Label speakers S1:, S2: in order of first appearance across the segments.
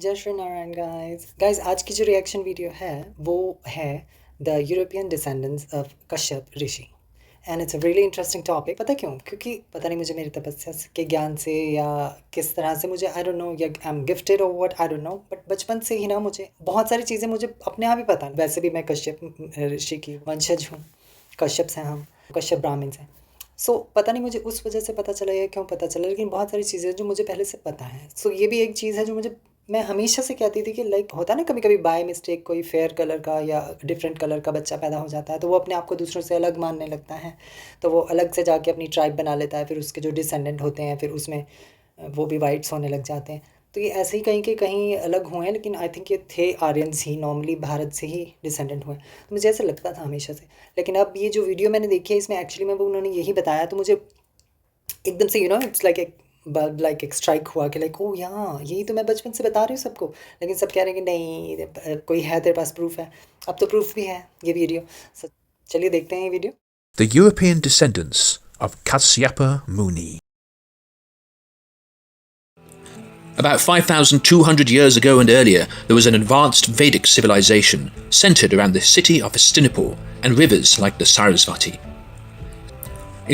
S1: जय श्री नारायण गाइस आज की जो रिएक्शन वीडियो है वो है the European descendants of Kashyap Rishi and it's a really interesting topic. पता क्यों? क्योंकि पता नहीं मुझे मेरी तपस्या के ज्ञान से या किस तरह से मुझे आई डोंट नो या आई एम गिफ्टेड और what I don't know, but बचपन से ही ना मुझे बहुत सारी चीज़ें मुझे अपने आप ही पता है। वैसे भी मैं कश्यप ऋषि की वंशज हूँ, कश्यप से हम कश्यप ब्राह्मण से। पता नहीं मुझे उस वजह से पता चला या क्यों पता चला, लेकिन बहुत सारी चीज़ें जो मुझे पहले से पता है। ये भी एक चीज़ है जो मुझे मैं हमेशा से कहती थी कि लाइक होता है ना कभी कभी बाय मिस्टेक कोई फेयर कलर का या डिफरेंट कलर का बच्चा पैदा हो जाता है तो वो अपने आप को दूसरों से अलग मानने लगता है, तो वो अलग से जाके अपनी ट्राइब बना लेता है। फिर उसके जो डिसेंडेंट होते हैं फिर उसमें वो भी वाइट्स होने लग जाते हैं। तो ये ऐसे ही कहीं के कहीं अलग हुए हैं, लेकिन आई थिंक ये थे आर्यंस ही, नॉर्मली भारत से ही डिसेंडेंट हुए। तो मुझे ऐसा लगता था हमेशा से, लेकिन अब ये जो वीडियो मैंने देखी है इसमें एक्चुअली में वो उन्होंने यही बताया, तो मुझे एकदम से इट्स लाइक एक स्ट्राइक हुआ कि लाइक ओ यहाँ यही तो मैं बचपन से बता रही हूँ सबको, लेकिन सब कह रहे हैं कि नहीं कोई है तेरे पास प्रूफ है। अब तो प्रूफ भी है ये वीडियो। चलिए देखते हैं ये video.
S2: The European descendants of Kashyap Muni. About 5,200 years ago and earlier, there was an advanced Vedic civilization centered around the city of Hastinapur and rivers like the Sarasvati.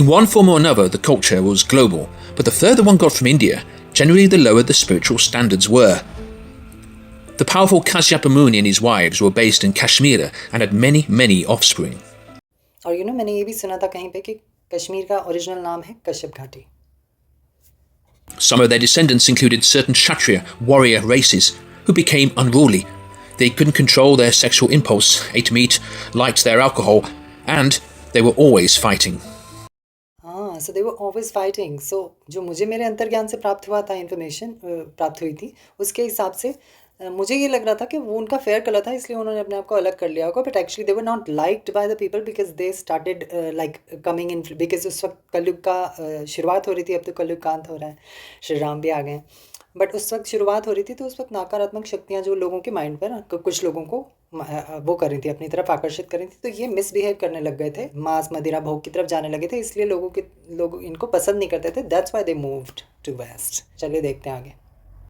S2: In one form or another, the culture was global, but the further one got from India, generally the lower the spiritual standards were. The powerful Kashyap Muni and his wives were based in Kashmir and had many, many offspring.
S1: और मैंने ये भी सुना था कहीं पे कि कश्मीर का ओरिजिनल नाम है कश्यप घाटी।
S2: Some of their descendants included certain Kshatriya warrior races who became unruly. They couldn't control their sexual impulse, ate meat, liked their alcohol, and they were always fighting.
S1: So they were always fighting. जो मुझे मेरे अंतर्ज्ञान से प्राप्त हुआ था, information प्राप्त हुई थी, उसके हिसाब से मुझे ये लग रहा था कि वो उनका फेयर कलर था इसलिए उन्होंने अपने आप को अलग कर लिया होगा, but actually they were not liked by the people because they started like coming in, because उस वक्त कलयुग का शुरुआत हो रही थी। अब तो कलयुग का अंत हो रहा है, श्री राम भी आ गए, बट उस वक्त शुरुआत हो रही थी तो उस वक्त नकारात्मक शक्तियाँ जो लोगों के माइंड पर कुछ लोगों को वो कर रही थी, अपनी तरफ आकर्षित कर रही थी, तो ये मिसबिहेव करने लग गए थे, मांस मदिरा भोग की तरफ जाने लगे थे, इसलिए लोग इनको पसंद नहीं करते थे। That's why they moved to west. चलिए देखते हैं आगे।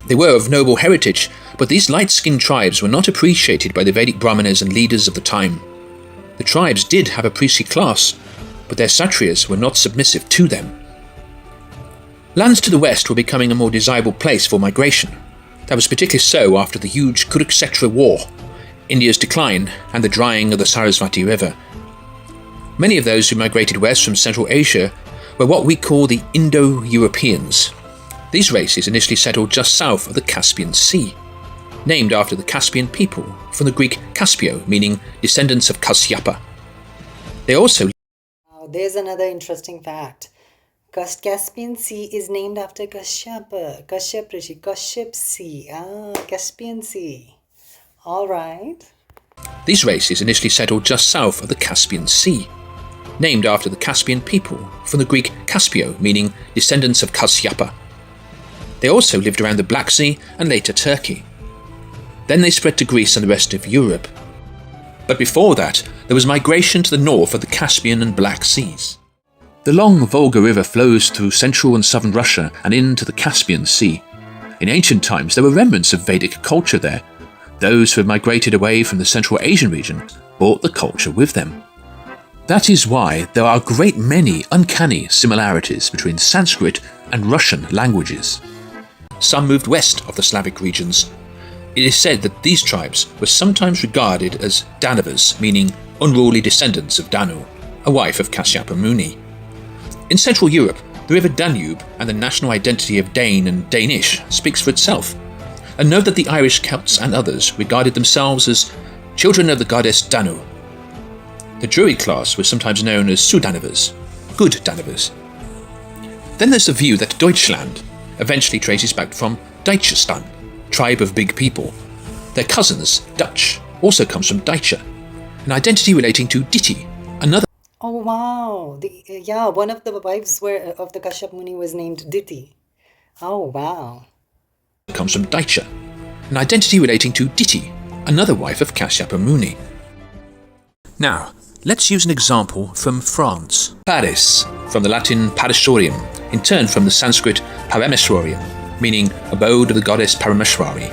S2: They were of noble heritage, but these light-skinned tribes were not appreciated by the Vedic brahmanas and leaders of the time. The tribes did have a priestly class, but their Kshatriyas were not submissive to them. Lands to the west were becoming a more desirable place for migration. That was particularly so after the huge Kurukshetra war, India's decline, and the drying of the Sarasvati River. Many of those who migrated west from Central Asia were what we call the Indo-Europeans. These races initially settled just south of the Caspian Sea, named after the Caspian people, from the Greek Kaspio, meaning descendants of Kashyapa. They also...
S1: Now, there's another interesting fact. Caspian Sea is named after Kashyap. Kashyap Rishi. Kashyap Sea. Caspian Sea. All right.
S2: These races initially settled just south of the Caspian Sea, named after the Caspian people, from the Greek Kaspio, meaning descendants of Kashyapa. They also lived around the Black Sea and later Turkey. Then they spread to Greece and the rest of Europe. But before that, there was migration to the north of the Caspian and Black Seas. The long Volga River flows through central and southern Russia and into the Caspian Sea. In ancient times, there were remnants of Vedic culture there. Those who had migrated away from the Central Asian region brought the culture with them. That is why there are a great many uncanny similarities between Sanskrit and Russian languages. Some moved west of the Slavic regions. It is said that these tribes were sometimes regarded as Danavas, meaning unruly descendants of Danu, a wife of Kashyap Muni. In Central Europe, the river Danube and the national identity of Dane and Danish speaks for itself. And note that the Irish Celts and others regarded themselves as children of the goddess Danu. The Druid class was sometimes known as Sudanavas, good Danavas. Then there's the view that Deutschland eventually traces back from Deutschistan, tribe of big people. Their cousins, Dutch, also comes from Deutsche, an identity relating to Diti, another...
S1: Oh wow, one of the wives of the Kashyap Muni was named Diti. Oh wow.
S2: Comes from Deutsche, an identity relating to Diti, another wife of Kashyap Muni. Now, let's use an example from France. Paris, from the Latin Parisorium, in turn from the Sanskrit Parameswarium, meaning abode of the goddess Parameshwari.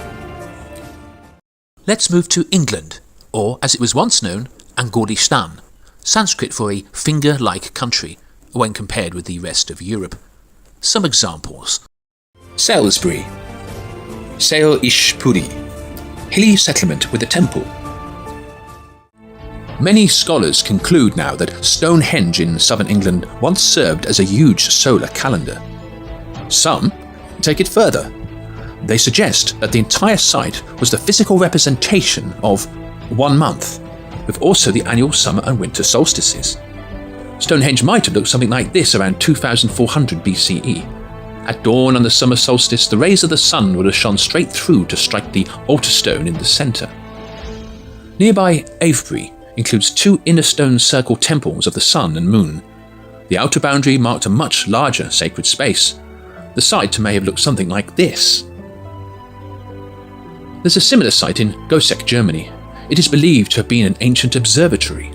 S2: Let's move to England, or as it was once known, Angolistan, Sanskrit for a finger-like country when compared with the rest of Europe. Some examples. Salisbury, Sail-ish-puri, hilly settlement with a temple. Many scholars conclude now that Stonehenge in southern England once served as a huge solar calendar. Some take it further. They suggest that the entire site was the physical representation of 1 month, with also the annual summer and winter solstices. Stonehenge might have looked something like this around 2400 BCE. At dawn on the summer solstice, the rays of the sun would have shone straight through to strike the altar stone in the centre. Nearby Avebury includes 2 inner stone circle temples of the sun and moon. The outer boundary marked a much larger sacred space. The site may have looked something like this. There's a similar site in Goseck, Germany. It is believed to have been an ancient observatory.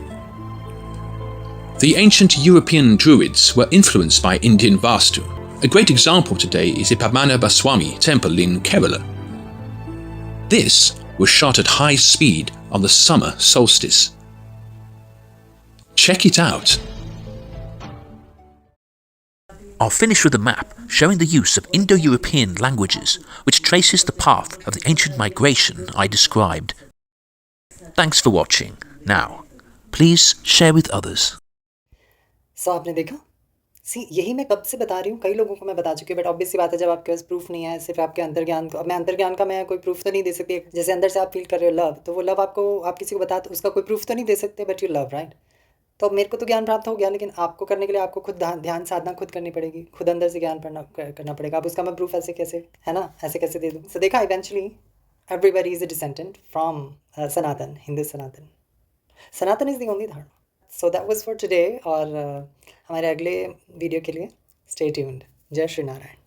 S2: The ancient European Druids were influenced by Indian Vastu. A great example today is the Padmana Baswami temple in Kerala. This was shot at high speed on the summer solstice. Check it out. I'll finish with a map showing the use of Indo-European languages, which traces the path of the ancient migration I described. Thanks for watching. Now, please share with others.
S1: सो आपने देखा यही मैं कब से बता रही हूँ, कई लोगों को मैं बता चुकी हूँ, बट ऑब्वियसली बात है जब आपके पास प्रूफ नहीं है, सिर्फ आपके अंतर्ज्ञान को, मैं अंतर्ज्ञान का मैं कोई प्रूफ तो नहीं दे सकती। जैसे अंदर से आप फील कर रहे हो लव, तो वो लव आपको, आप किसी को बता तो उसका कोई प्रूफ तो नहीं दे सकते, बट यू लव, राइट। तो मेरे को तो ज्ञान प्राप्त हो गया, लेकिन आपको करने के लिए आपको खुद ध्यान साधना खुद करनी पड़ेगी, खुद अंदर से ज्ञान करना पड़ेगा। अब उसका मैं प्रूफ ऐसे कैसे, है ना, ऐसे कैसे दे दूँ। सो देखा, eventually everybody is a descendant from Sanatan, Hindu Sanatan. Sanatan is the only dharma. So that was for today. और हमारे अगले वीडियो के लिए स्टे ट्यून्ड। जय श्री नारायण।